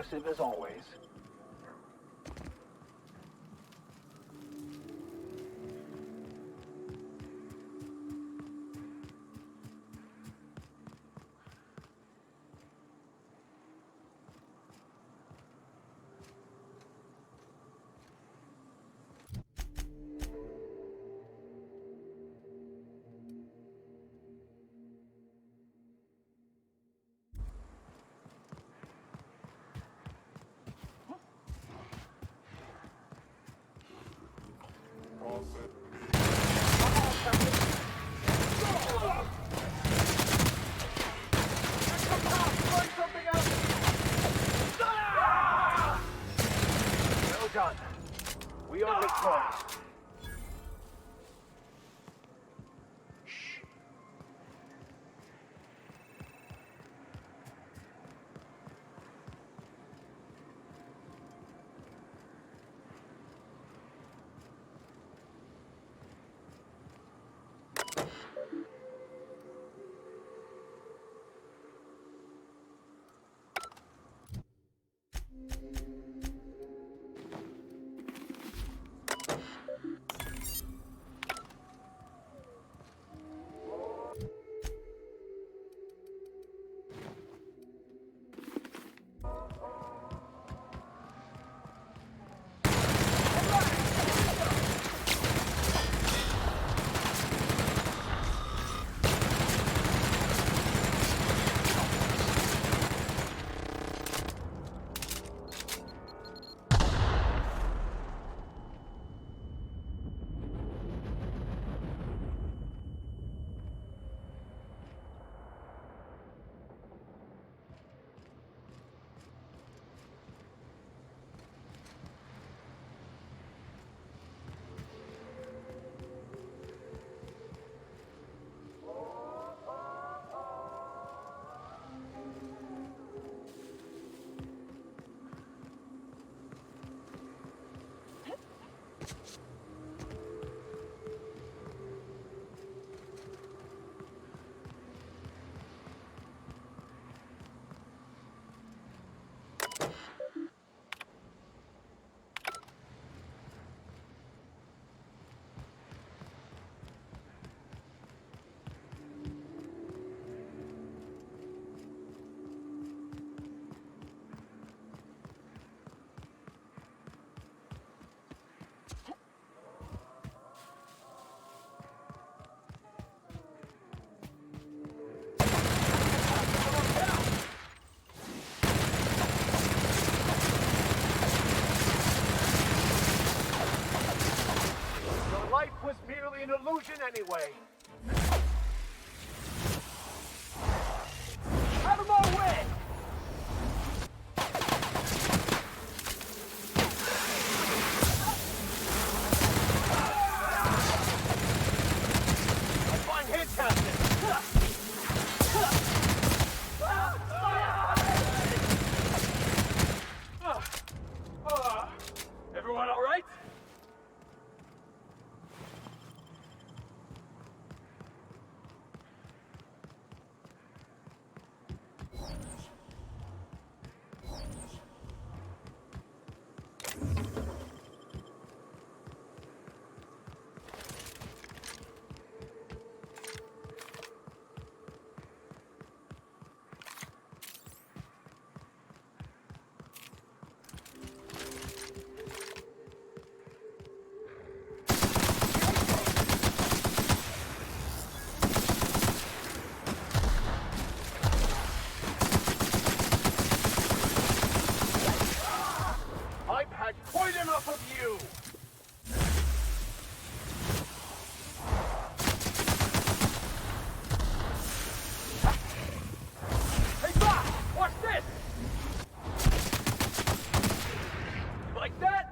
impressive as always. Well done. We are victorious. Was merely an illusion anyway. Out of my way! I find fantastic. Everyone all right? Quite enough of you! Hey, Bob! Watch this! Like that?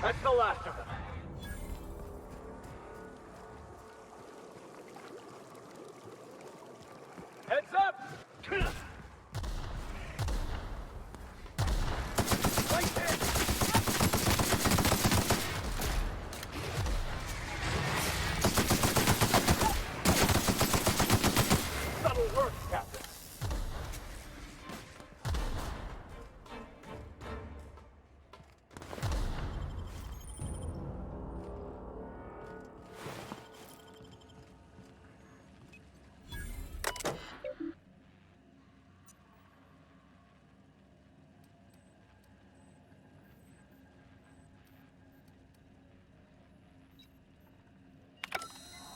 That's the last of them. Heads up! Right there! Subtle works, Captain.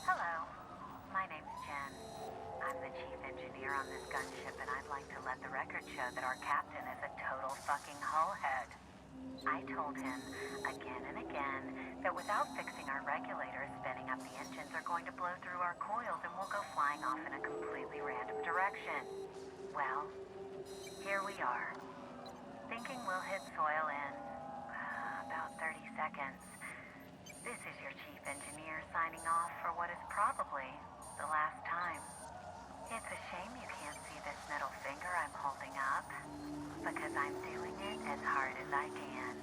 Hello, my name's Jen. I'm the chief engineer on this gunship, and I'd like to let the record show that our captain is a total fucking hullhead. I told him again and again that without fixing our regulators, spinning up the engines are going to blow through our coils and we'll go flying off in a completely random direction. Well, here we are, thinking we'll hit soil in about 30 seconds. This is your chief engineer signing off for what is probably the last time. It's a shame you can't see this middle finger I'm holding up, because I'm doing it as hard as I can.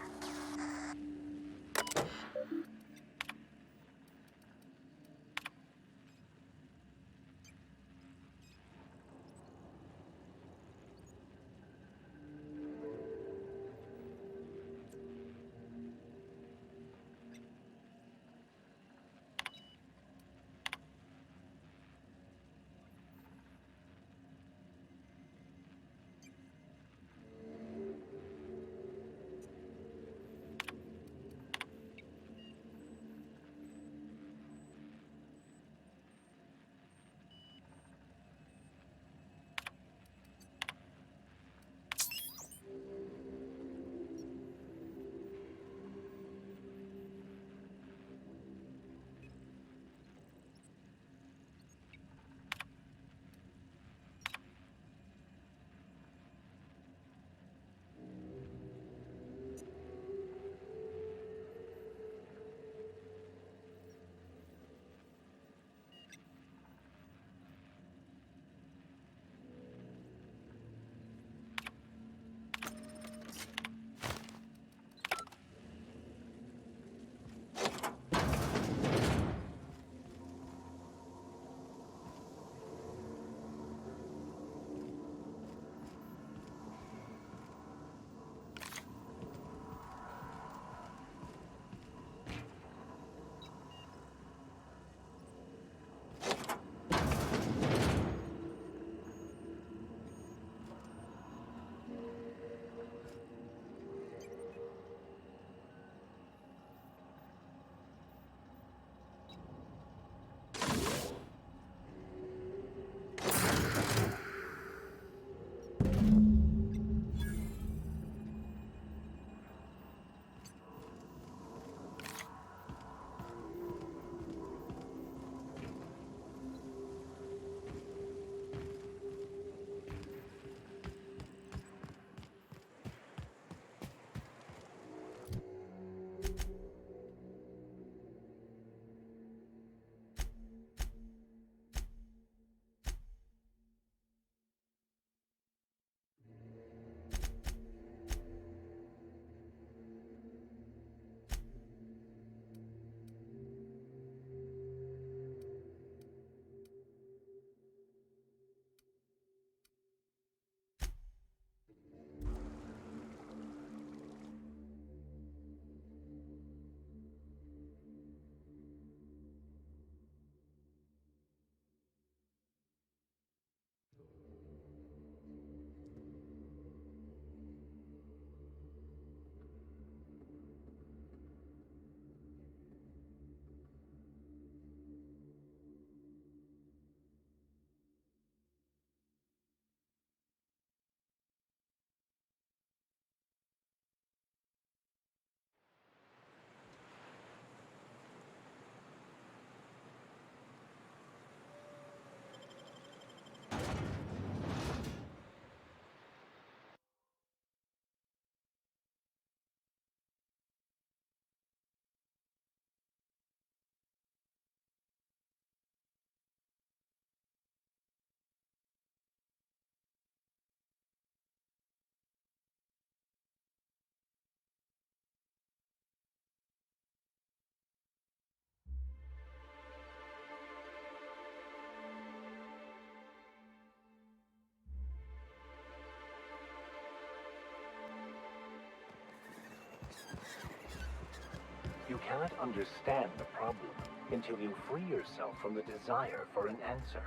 You cannot understand the problem until you free yourself from the desire for an answer.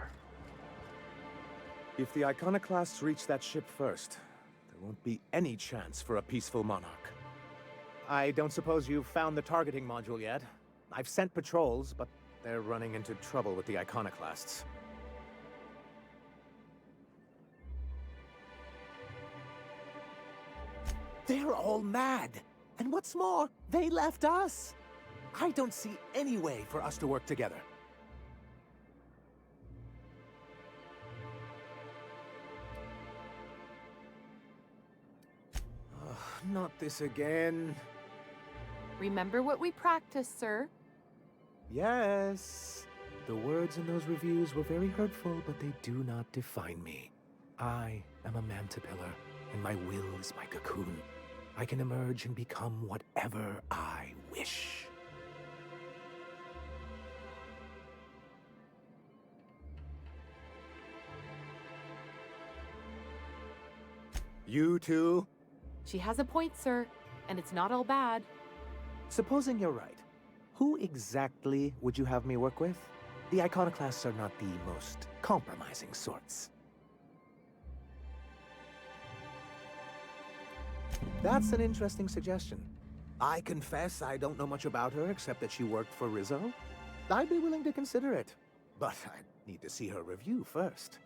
If the Iconoclasts reach that ship first, there won't be any chance for a peaceful monarch. I don't suppose you've found the targeting module yet. I've sent patrols, but they're running into trouble with the Iconoclasts. They're all mad! And what's more, they left us! I don't see any way for us to work together. Not this again. Remember what we practiced, sir. Yes. The words in those reviews were very hurtful, but they do not define me. I am a mantipillar, and my will is my cocoon. I can emerge and become whatever I wish. You too? She has a point, sir, and it's not all bad. Supposing you're right, who exactly would you have me work with? The Iconoclasts are not the most compromising sorts. That's an interesting suggestion. I confess I don't know much about her except that she worked for Rizzo. I'd be willing to consider it, but I'd need to see her review first.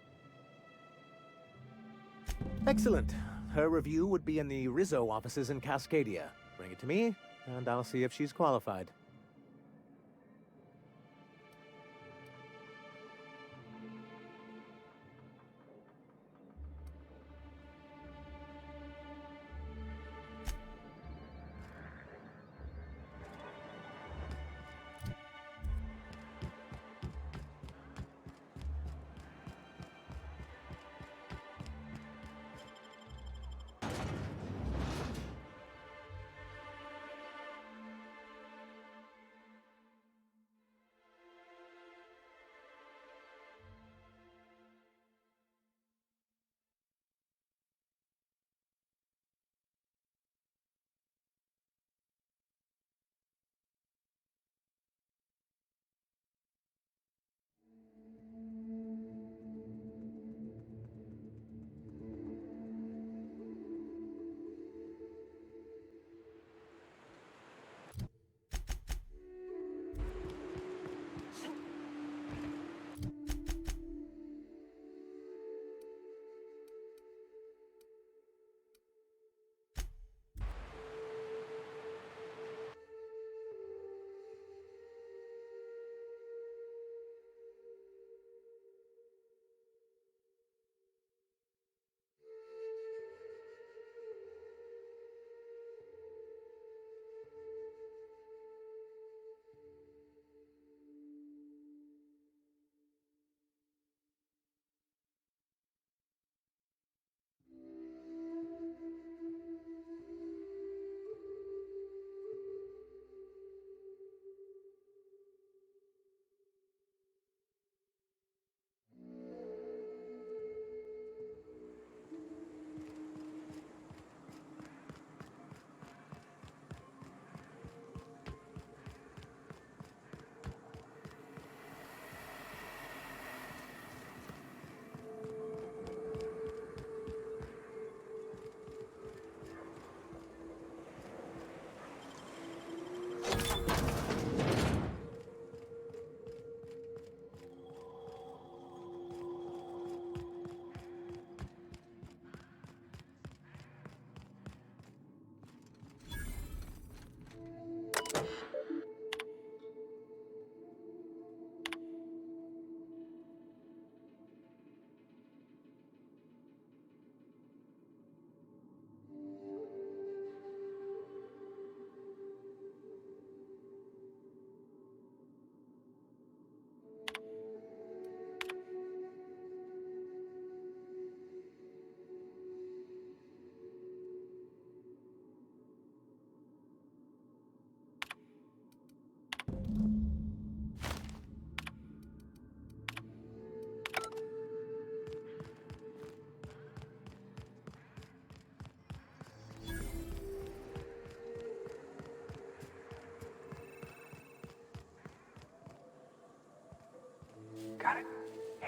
Excellent. Her review would be in the Rizzo offices in Cascadia. Bring it to me, and I'll see if she's qualified.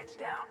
Heads down.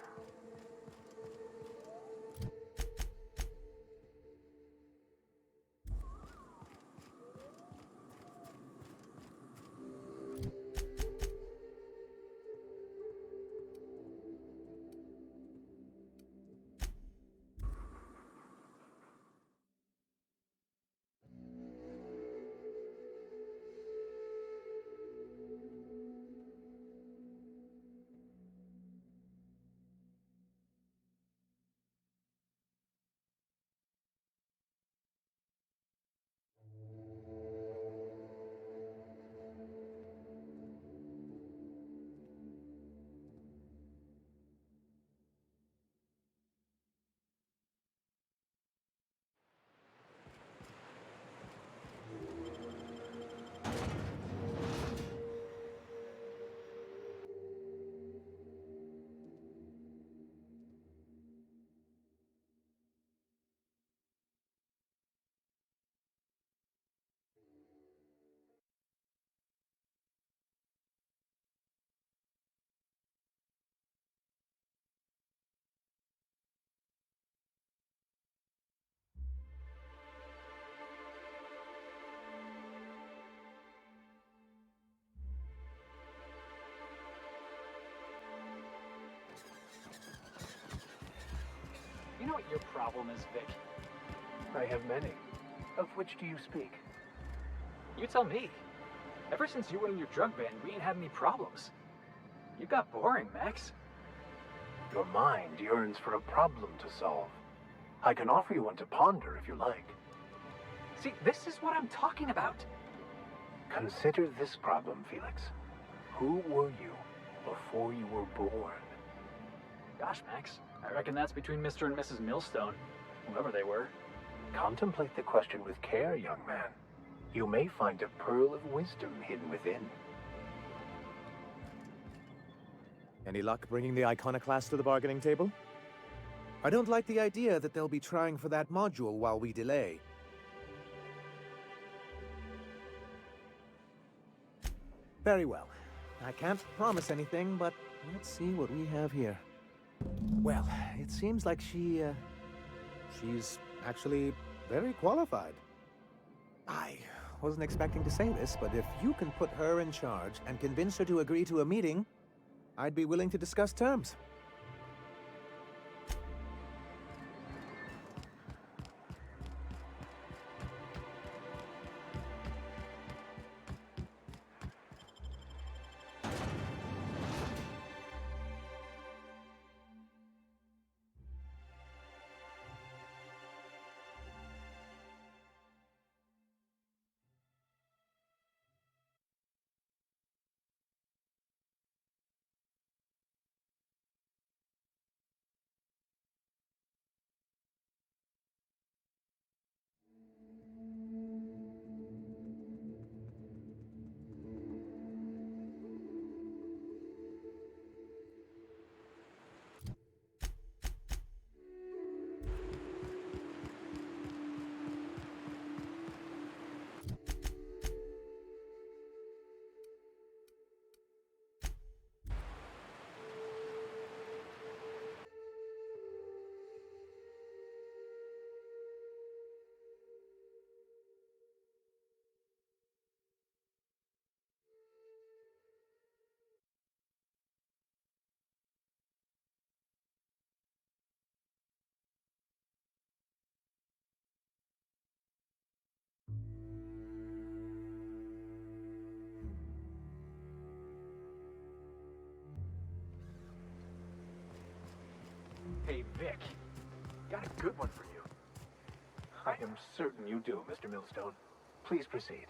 You know what your problem is, Vic? I have many. Of which do you speak? You tell me. Ever since you went in your drug ban, we ain't had any problems. You got boring, Max. Your mind yearns for a problem to solve. I can offer you one to ponder if you like. See, this is what I'm talking about. Consider this problem, Felix. Who were you before you were born? Gosh, Max, I reckon that's between Mr. and Mrs. Millstone, whoever they were. Contemplate the question with care, young man. You may find a pearl of wisdom hidden within. Any luck bringing the Iconoclast to the bargaining table? I don't like the idea that they'll be trying for that module while we delay. Very well. I can't promise anything, but let's see what we have here. Well, it seems like she's actually very qualified. I wasn't expecting to say this, but if you can put her in charge and convince her to agree to a meeting, I'd be willing to discuss terms. Hey, Vic, got a good one for you. I am certain you do, Mr. Millstone. Please proceed.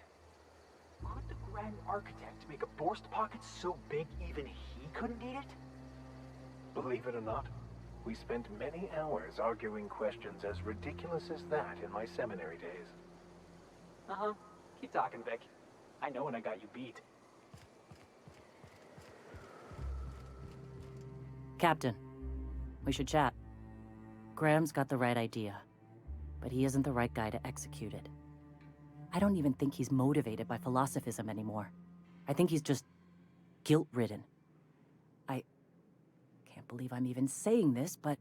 Why would the Grand Architect make a Borst pocket so big even he couldn't eat it? Believe it or not, we spent many hours arguing questions as ridiculous as that in my seminary days. Uh-huh. Keep talking, Vic. I know when I got you beat. Captain, we should chat. Graham's got the right idea, but he isn't the right guy to execute it. I don't even think he's motivated by philosophism anymore. I think he's just guilt-ridden. I can't believe I'm even saying this, but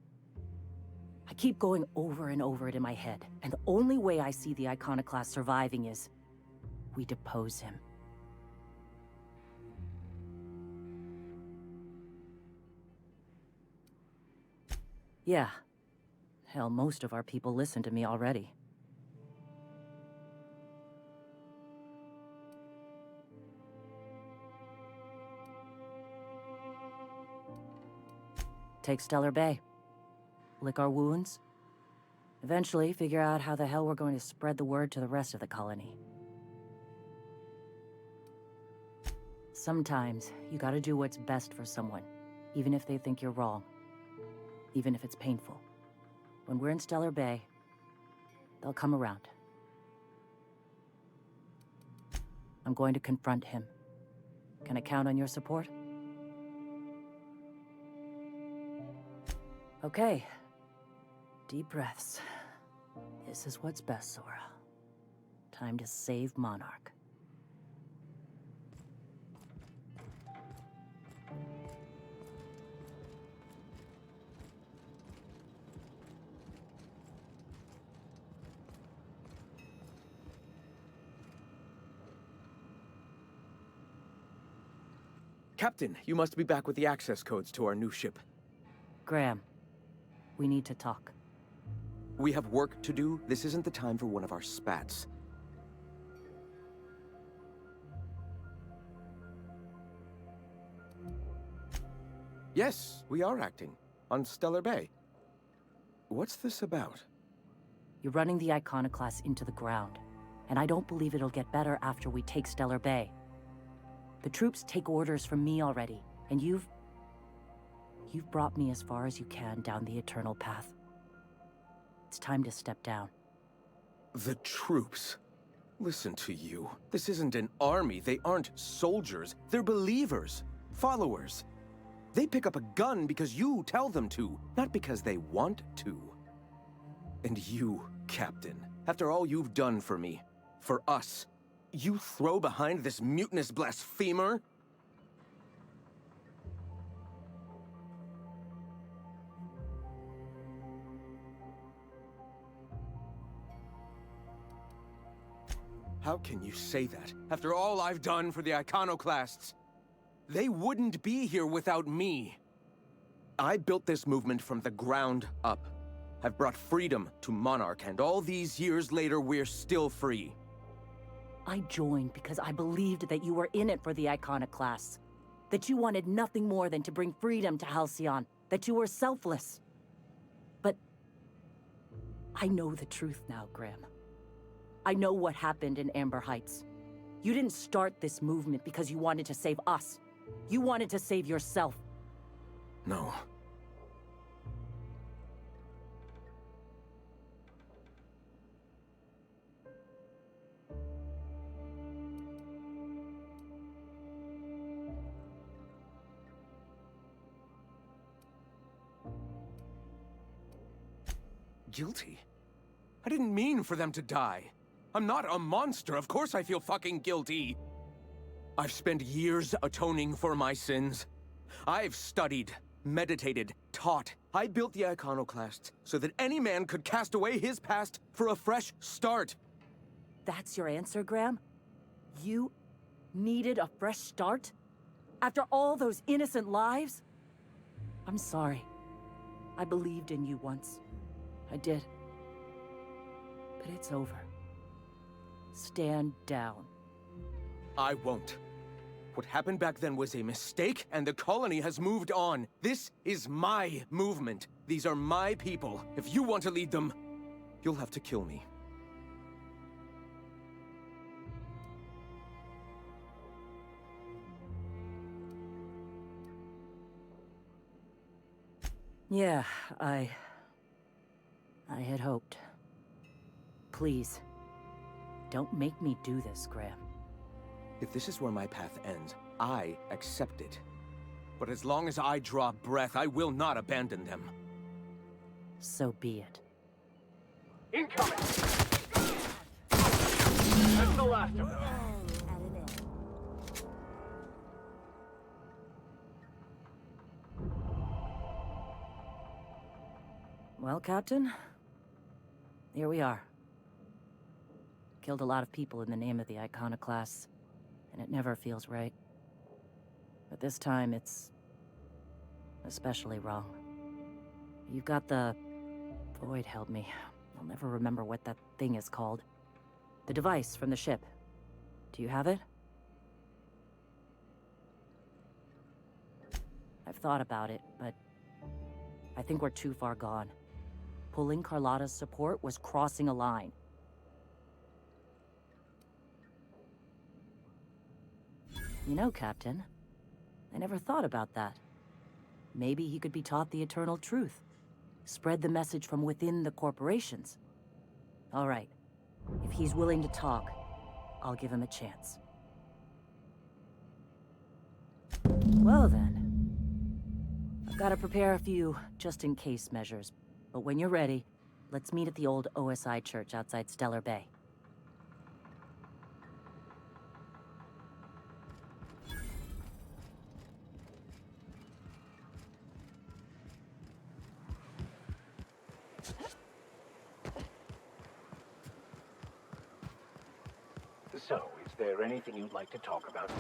I keep going over and over it in my head, and the only way I see the Iconoclast surviving is we depose him. Yeah. Hell, most of our people listen to me already. Take Stellar Bay. Lick our wounds. Eventually, figure out how the hell we're going to spread the word to the rest of the colony. Sometimes, you gotta do what's best for someone, even if they think you're wrong. Even if it's painful. When we're in Stellar Bay, they'll come around. I'm going to confront him. Can I count on your support? Okay. Deep breaths. This is what's best, Sora. Time to save Monarch. Captain, you must be back with the access codes to our new ship. Graham, we need to talk. We have work to do. This isn't the time for one of our spats. Yes, we are acting. On Stellar Bay. What's this about? You're running the Iconoclast into the ground, and I don't believe it'll get better after we take Stellar Bay. The troops take orders from me already, and you've brought me as far as you can down the eternal path. It's time to step down. The troops? Listen to you. This isn't an army. They aren't soldiers. They're believers. Followers. They pick up a gun because you tell them to, not because they want to. And you, Captain, after all you've done for me, for us, you throw behind this mutinous blasphemer? How can you say that, after all I've done for the Iconoclasts? They wouldn't be here without me. I built this movement from the ground up. I've brought freedom to Monarch, and all these years later, we're still free. I joined because I believed that you were in it for the Iconoclasts. That you wanted nothing more than to bring freedom to Halcyon. That you were selfless. But I know the truth now, Graham. I know what happened in Amber Heights. You didn't start this movement because you wanted to save us. You wanted to save yourself. No. Guilty? I didn't mean for them to die. I'm not a monster. Of course I feel fucking guilty. I've spent years atoning for my sins. I've studied, meditated, taught. I built the Iconoclasts so that any man could cast away his past for a fresh start. That's your answer, Graham? You needed a fresh start? After all those innocent lives? I'm sorry. I believed in you once. I did. But it's over. Stand down. I won't. What happened back then was a mistake, and the colony has moved on. This is my movement. These are my people. If you want to lead them, you'll have to kill me. Yeah, I had hoped. Please, don't make me do this, Graham. If this is where my path ends, I accept it. But as long as I draw breath, I will not abandon them. So be it. Incoming! That's the last of them. Well, Captain, here we are. Killed a lot of people in the name of the Iconoclasts, and it never feels right. But this time, it's especially wrong. You've got the... Void help me. I'll never remember what that thing is called. The device from the ship. Do you have it? I've thought about it, but I think we're too far gone. Pulling Carlotta's support was crossing a line. You know, Captain, I never thought about that. Maybe he could be taught the eternal truth. Spread the message from within the corporations. All right. If he's willing to talk, I'll give him a chance. Well then. I've got to prepare a few just-in-case measures. But when you're ready, let's meet at the old OSI church outside Stellar Bay. So, is there anything you'd like to talk about?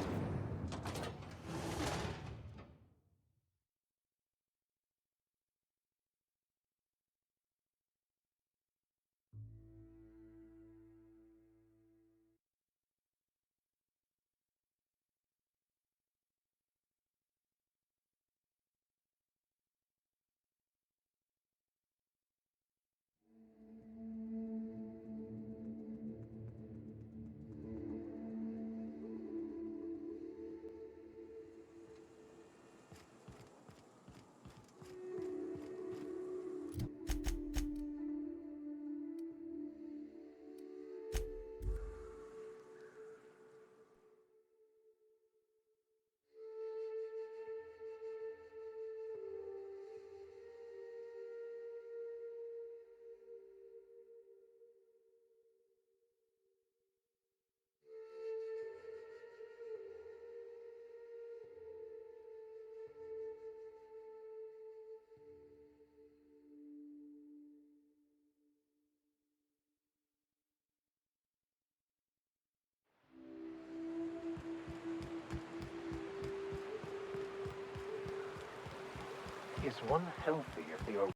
Is one healthy if they are